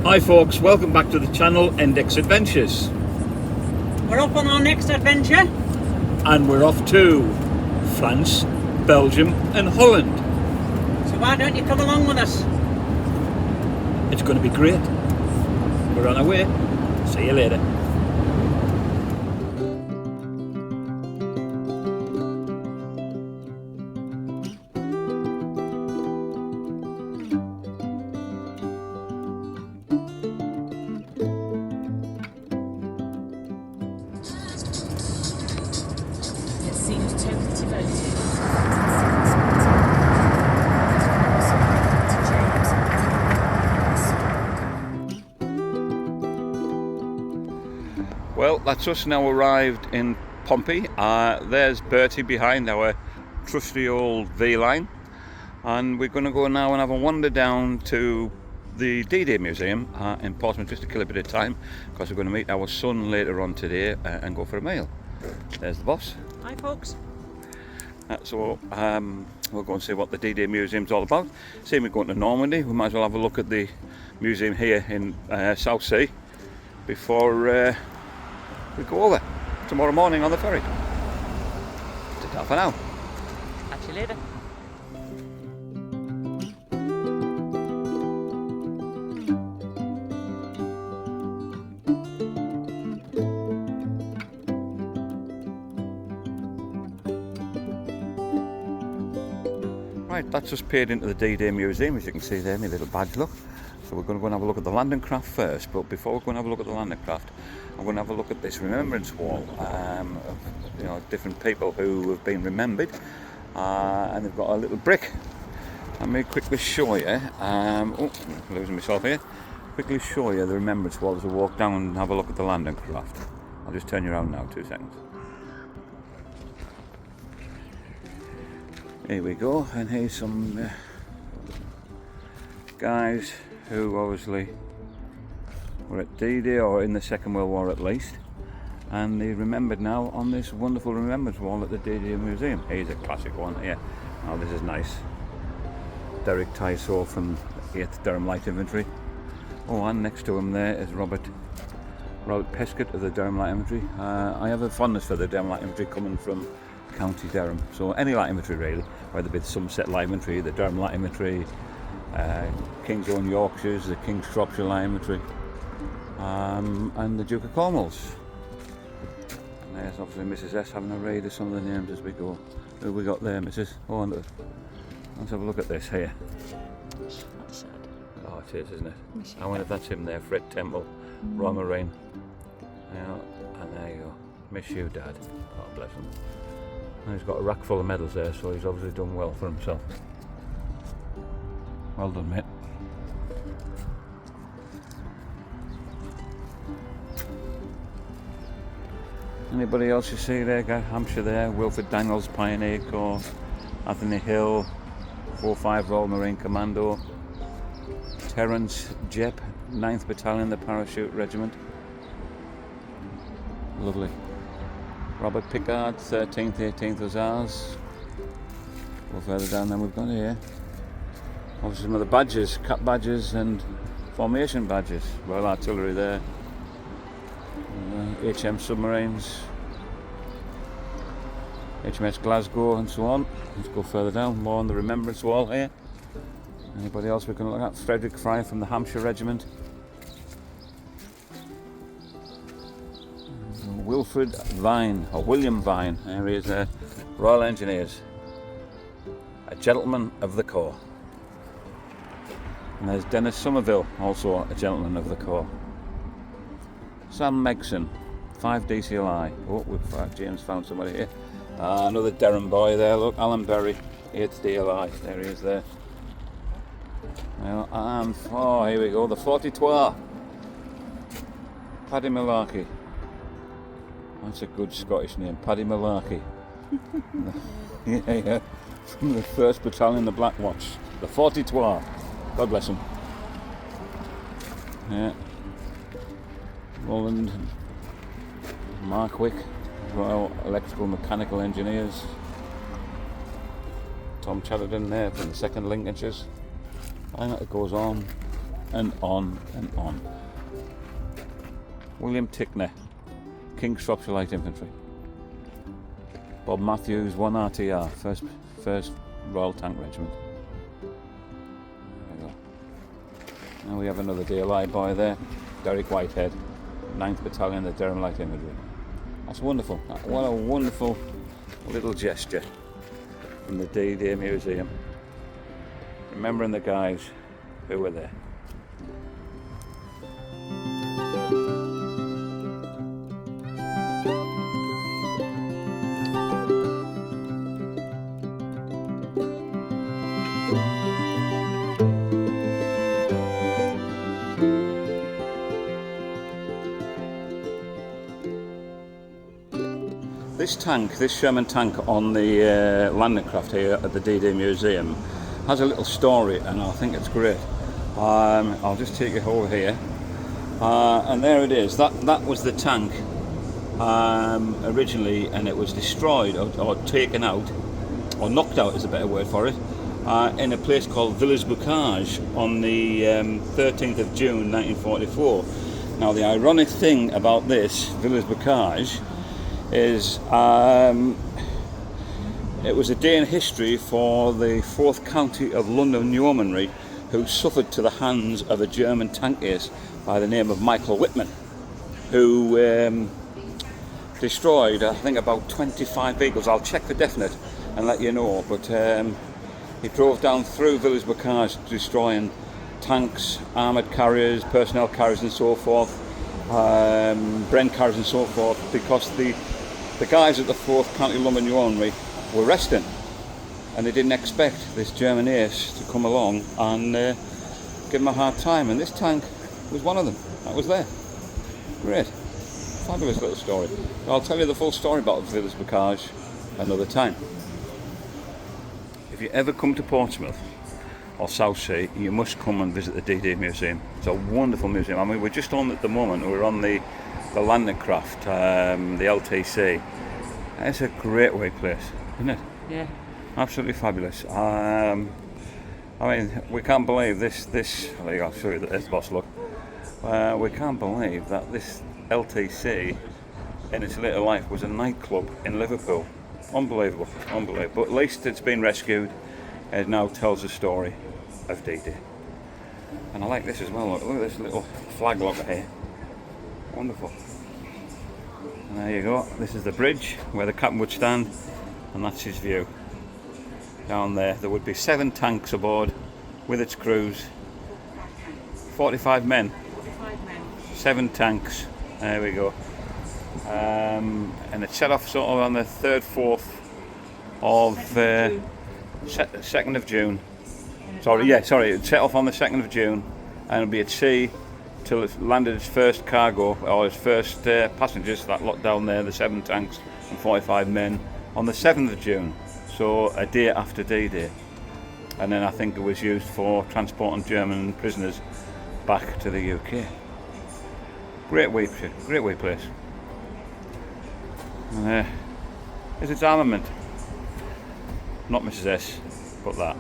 Hi folks, welcome back to the channel Index Adventures. We're off on our next adventure. And we're off to France, Belgium and Holland. So why don't you come along with us? It's going to be great. We're on our way. See you later. It seemed totally devoted. Well, that's us now arrived in Pompey. There's Bertie behind our trusty old V-line. And we're going to go now and have a wander down to the D-Day Museum in Portsmouth just to kill a bit of time, because we're going to meet our son later on today and go for a meal. There's the boss. Hi folks. So we'll go and see what the D-Day Museum's all about. Seeing we're going to Normandy, we might as well have a look at the museum here in Southsea before we go over tomorrow morning on the ferry. Ta-ta for now. Catch you later. Right, that's just paid into the D-Day Museum, as you can see there, my little badge look. So we're going to go and have a look at the landing craft first, but before we're going to have a look at the landing craft, I'm going to have a look at this remembrance wall of different people who have been remembered, and they've got a little brick. Let me quickly show you, I'm losing myself here, quickly show you the remembrance wall as we walk down and have a look at the landing craft. I'll just turn you around now, 2 seconds. Here we go, and here's some guys who obviously were at D-Day or in the Second World War at least, and they're remembered now on this wonderful remembrance wall at the D-Day Museum. Here's a classic one here. Oh, this is nice. Derek Tyso from 8th Durham Light Infantry. Oh, and next to him there is Robert Pescott of the Durham Light Infantry. I have a fondness for the Durham Light Infantry coming from County Durham, so any light infantry really, whether it be the Somerset Light Infantry, the Durham Light Infantry, King's Own Yorkshires, the King's Shropshire Light Infantry, and the Duke of Cornwall's. And there's obviously Mrs S having a read of some of the names as we go. Who have we got there, Mrs? Oh, and let's have a look at this here. That's sad. Oh, it is, isn't it? I wonder if that's him there, Fred Temple, Roy Marine. Yeah, and there you go. Miss you, Dad. Oh, bless him. And he's got a rack full of medals there, so he's obviously done well for himself. Well done, mate. Anybody else you see there? Got Hampshire there, Wilfred Daniels, Pioneer Corps, Anthony Hill, 4-5 Royal Marine Commando, Terence Jepp, 9th Battalion, the Parachute Regiment. Lovely. Robert Pickard, 13th, 18th Hussars. Go further down than we've got here. Obviously some of the badges, cap badges and formation badges. Royal Artillery there. HM submarines. HMS Glasgow and so on. Let's go further down, more on the remembrance wall here. Anybody else we can look at? Frederick Fry from the Hampshire Regiment. Wilfred Vine, or William Vine, there he is there, Royal Engineers, a gentleman of the Corps. And there's Dennis Somerville, also a gentleman of the Corps. Sam Megson, 5 DCLI. Oh, James found somebody here. Another Durham boy there, look, Alan Berry, 8th DLI, there he is there. Well, and, oh, here we go, the 43, Paddy Malarkey. That's a good Scottish name, Paddy Malarkey. yeah, from the 1st Battalion, the Black Watch, the 43. God bless him. Yeah. Roland Markwick, Royal Electrical Mechanical Engineers. Tom Chatterton there from the 2nd Lincolnshires. And it goes on. and on and on. William Tickner, King's Shropshire Light Infantry. Bob Matthews, 1 RTR, 1st Royal Tank Regiment. There we go. Now we have another DLI boy there, Derek Whitehead, 9th Battalion, the Durham Light Infantry. That's wonderful. What a wonderful little gesture from the D-Day Museum, remembering the guys who were there. This tank, this Sherman tank on the landing craft here at the D-Day Museum has a little story, and I think it's great. I'll just take you over here, and there it is. That was the tank originally, and it was destroyed or taken out, or knocked out is a better word for it, in a place called Villers-Bocage on the 13th of June 1944. Now the ironic thing about this Villers-Bocage is it was a day in history for the 4th County of London Yeomanry, who suffered to the hands of a German tank ace by the name of Michael Whitman, who destroyed, I think, about 25 vehicles. I'll check for definite and let you know, but he drove down through Villers-Bocage destroying tanks, armoured carriers, personnel carriers and so forth, Bren carriers and so forth, because the guys at the 4th County London Yeomanry were resting, and they didn't expect this German ace to come along and give them a hard time, and this tank was one of them. That was there. Great. Fabulous little story. I'll tell you the full story about Villers-Bocage another time. If you ever come to Portsmouth or Southsea, you must come and visit the D-Day Museum. It's a wonderful museum. I mean, we're just on at the moment, we're on the landing craft, the LTC. It's a great way place, isn't it? Yeah. Absolutely fabulous. I mean, we can't believe this. There you go, I'll show you this, boss. Look, we can't believe that this LTC, in its later life, was a nightclub in Liverpool. Unbelievable, unbelievable. But at least it's been rescued. It now tells the story of D-Day. And I like this as well. Look at this little flag locker here. Wonderful. And there you go. This is the bridge where the captain would stand, and that's his view. Down there, there would be 7 tanks aboard with its crews. 45 men. 7 tanks. There we go. And it set off sort of on the 3rd, 4th of 2nd of June. It set off on the 2nd of June, and it'll be at sea till it landed its first cargo, or its first passengers, that lot down there, the 7 tanks and 45 men, on the 7th of June, so a day after D-Day. And then I think it was used for transporting German prisoners back to the UK. Great way place. And here's its armament. Not Mrs S, but that.